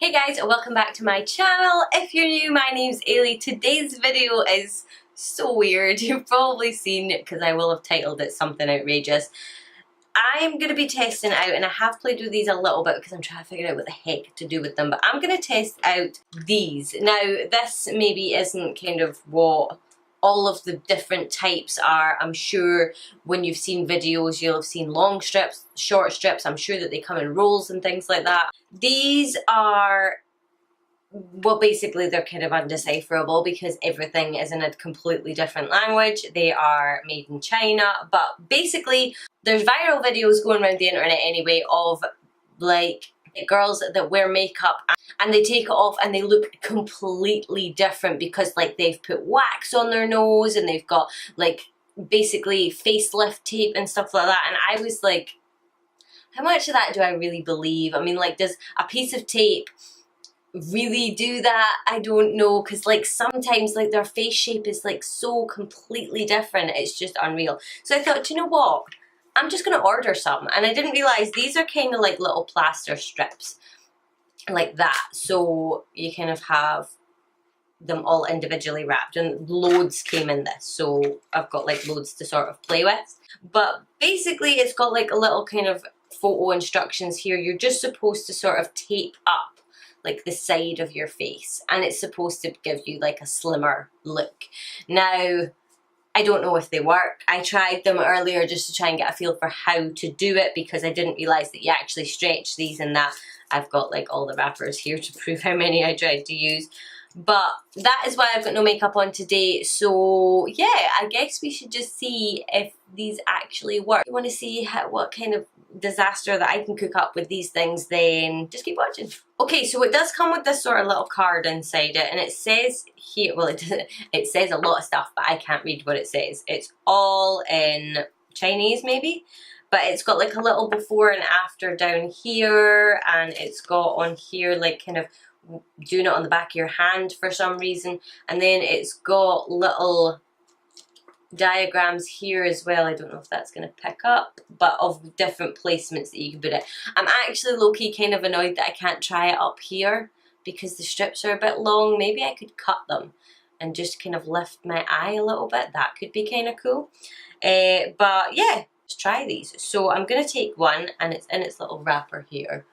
Hey guys, and welcome back to my channel. If you're new, my name's Ailey. Today's video is so weird. You've probably seen it because I will have titled it something outrageous. I'm going to be testing out, and I have played with these a little bit because I'm trying to figure out what the heck to do with them, but I'm going to test out these. Now, this maybe isn't kind of what all of the different types are. I'm sure when you've seen videos, you'll have seen long strips, short strips. I'm sure that they come in rolls and things like that. These are, well, basically they're kind of undecipherable because everything is in a completely different language. They are made in China, but basically there's viral videos going around the internet anyway of like girls that wear makeup and they take it off and they look completely different because like they've put wax on their nose and they've got like basically facelift tape and stuff like that. And I was like, how much of that do I really believe? I mean, like, does a piece of tape really do that? I don't know, because like sometimes like their face shape is like so completely different, it's just unreal. So I thought, you know what, I'm just gonna order some, and I didn't realize these are kind of like little plaster strips like that, so you kind of have them all individually wrapped, and loads came in this, so I've got like loads to sort of play with. But basically it's got like a little kind of photo instructions here. You're just supposed to sort of tape up like the side of your face, and it's supposed to give you like a slimmer look. Now, I don't know if they work. I tried them earlier just to try and get a feel for how to do it because I didn't realise that you actually stretch these and that. I've got like all the wrappers here to prove how many I tried to use. But that is why I've got no makeup on today. So yeah, I guess we should just see if these actually work. If you want to see what kind of disaster that I can cook up with these things, then just keep watching. Okay, so it does come with this sort of little card inside it, and it says here, well, it says a lot of stuff, but I can't read what it says. It's all in Chinese maybe, but it's got like a little before and after down here, and it's got on here like kind of doing it on the back of your hand for some reason, and then it's got little diagrams here as well. I don't know if that's going to pick up, but of different placements that you can put it. I'm actually low-key kind of annoyed that I can't try it up here because the strips are a bit long. Maybe I could cut them and just kind of lift my eye a little bit. That could be kind of cool. But yeah, let's try these. So I'm going to take one, and it's in its little wrapper here.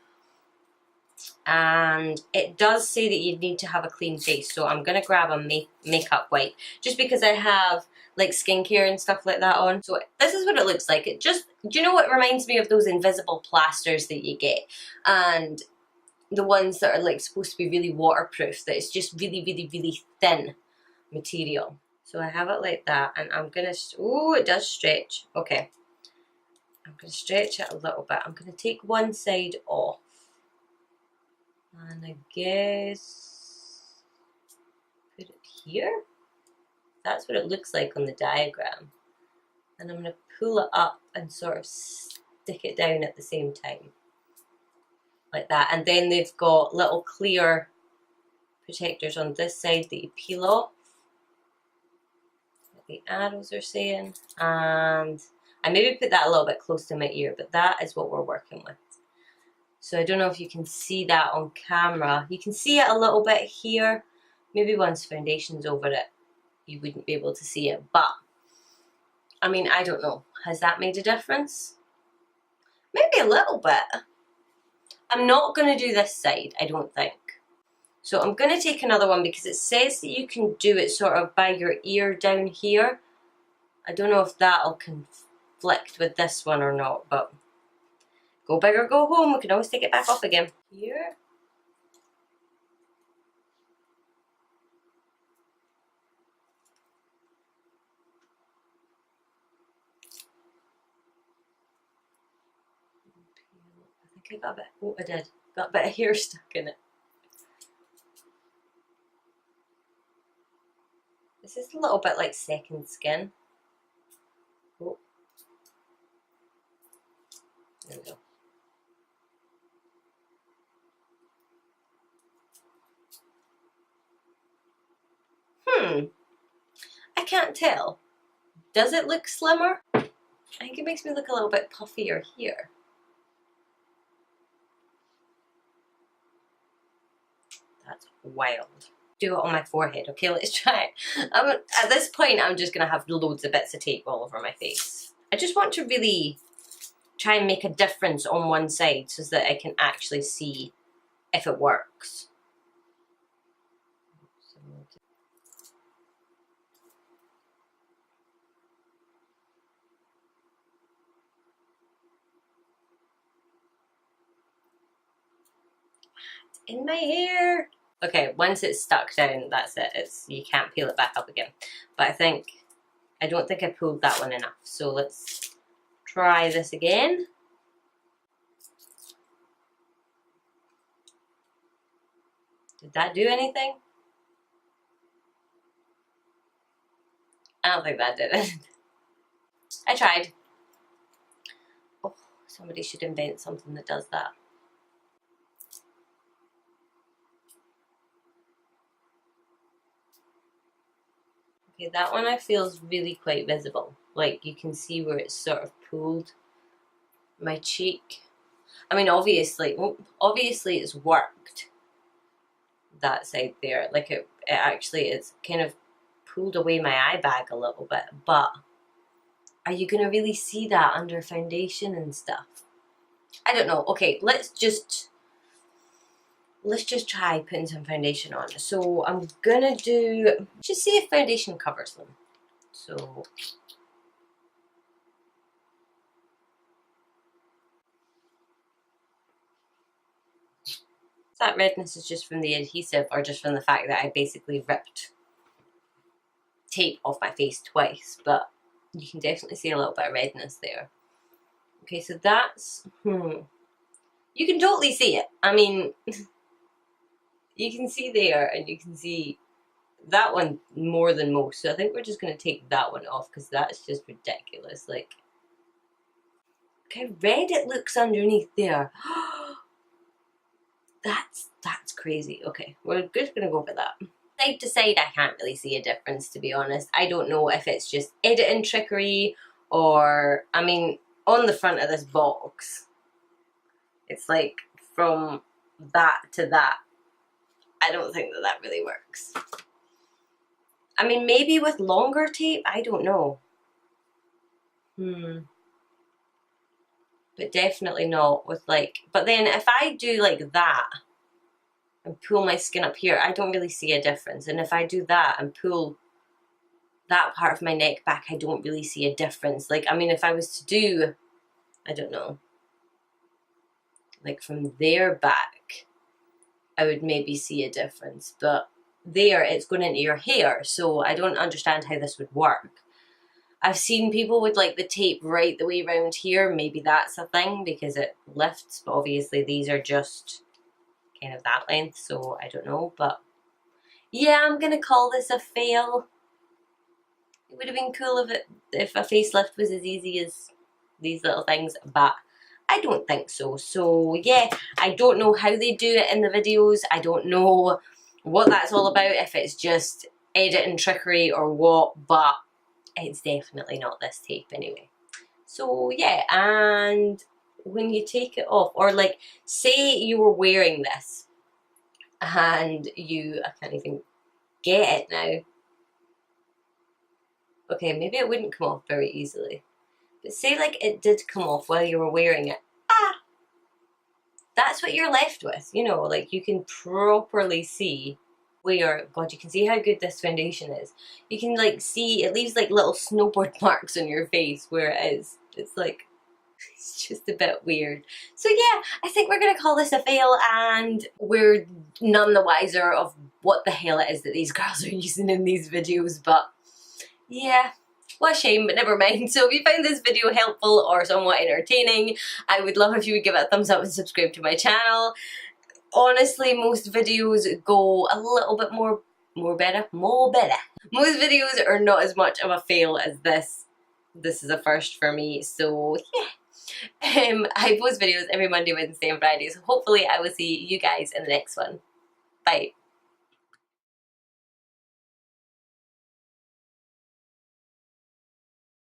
And it does say that you need to have a clean face, so I'm gonna grab a makeup wipe just because I have like skincare and stuff like that on. So this is what it looks like. It just, do you know what it reminds me of? Those invisible plasters that you get, and the ones that are like supposed to be really waterproof, that it's just really really really thin material. So I have it like that, and I'm gonna, oh, it does stretch. Okay, I'm gonna stretch it a little bit. I'm gonna take one side off, and I guess put it here. That's what it looks like on the diagram. And I'm going to pull it up and sort of stick it down at the same time. Like that. And then they've got little clear protectors on this side that you peel off. Like the arrows are saying. And I maybe put that a little bit close to my ear, but that is what we're working with. So I don't know if you can see that on camera. You can see it a little bit here. Maybe once foundation's over it, you wouldn't be able to see it. But, I mean, I don't know. Has that made a difference? Maybe a little bit. I'm not going to do this side, I don't think. So I'm going to take another one because it says that you can do it sort of by your ear down here. I don't know if that'll conflict with this one or not, but go big or go home. We can always take it back off again. Here. I think I got a bit, oh I did, got a bit of hair stuck in it. This is a little bit like second skin. Oh. There we go. I can't tell. Does it look slimmer? I think it makes me look a little bit puffier here. That's wild. Do it on my forehead. Okay, let's try it. At this point, I'm just going to have loads of bits of tape all over my face. I just want to really try and make a difference on one side so that I can actually see if it works. It's in my hair. Okay, once it's stuck down, that's it. You can't peel it back up again. But I don't think I pulled that one enough. So let's try this again. Did that do anything? I don't think that did it. I tried. Oh, somebody should invent something that does that. Okay, that one I feel is really quite visible. Like you can see where it's sort of pulled my cheek. I mean, obviously it's worked. That side there, like it actually it's kind of pulled away my eye bag a little bit, but are you gonna really see that under foundation and stuff? I don't know. Okay, let's just try putting some foundation on. So I'm gonna just see if foundation covers them. So that redness is just from the adhesive or just from the fact that I basically ripped tape off my face twice, but you can definitely see a little bit of redness there. Okay, so that's, you can totally see it. I mean, you can see there and you can see that one more than most. So I think we're just going to take that one off because that's just ridiculous. Like, look how red it looks underneath there. That's crazy. Okay, we're just going to go for that. Side to side, I can't really see a difference, to be honest. I don't know if it's just editing trickery or, I mean, on the front of this box, it's like from that to that. I don't think that really works. I mean, maybe with longer tape, I don't know. But definitely not with like, but then if I do like that and pull my skin up here, I don't really see a difference. And if I do that and pull that part of my neck back, I don't really see a difference. Like, I mean, if I was to do, I don't know, like from there back, I would maybe see a difference. But there, it's going into your hair, so I don't understand how this would work. I've seen people with like the tape right the way around here. Maybe that's a thing because it lifts, but obviously these are just kind of that length, so I don't know. But yeah, I'm gonna call this a fail. It would have been cool if a facelift was as easy as these little things, but I don't think so. So yeah, I don't know how they do it in the videos. I don't know what that's all about, if it's just editing trickery or what, but it's definitely not this tape anyway. So yeah, and when you take it off, or like say you were wearing this and I can't even get it now. Okay, maybe it wouldn't come off very easily. But say like it did come off while you were wearing it. That's what you're left with, you know, like you can properly see where, God, you can see how good this foundation is. You can like see, it leaves like little snowboard marks on your face where it is. It's like, it's just a bit weird. So yeah, I think we're going to call this a fail, and we're none the wiser of what the hell it is that these girls are using in these videos, but yeah. What a shame, but never mind. So if you found this video helpful or somewhat entertaining, I would love if you would give it a thumbs up and subscribe to my channel. Honestly, most videos go a little bit more better. Most videos are not as much of a fail as this. This is a first for me, so yeah. I post videos every Monday, Wednesday and Friday, so hopefully I will see you guys in the next one. Bye.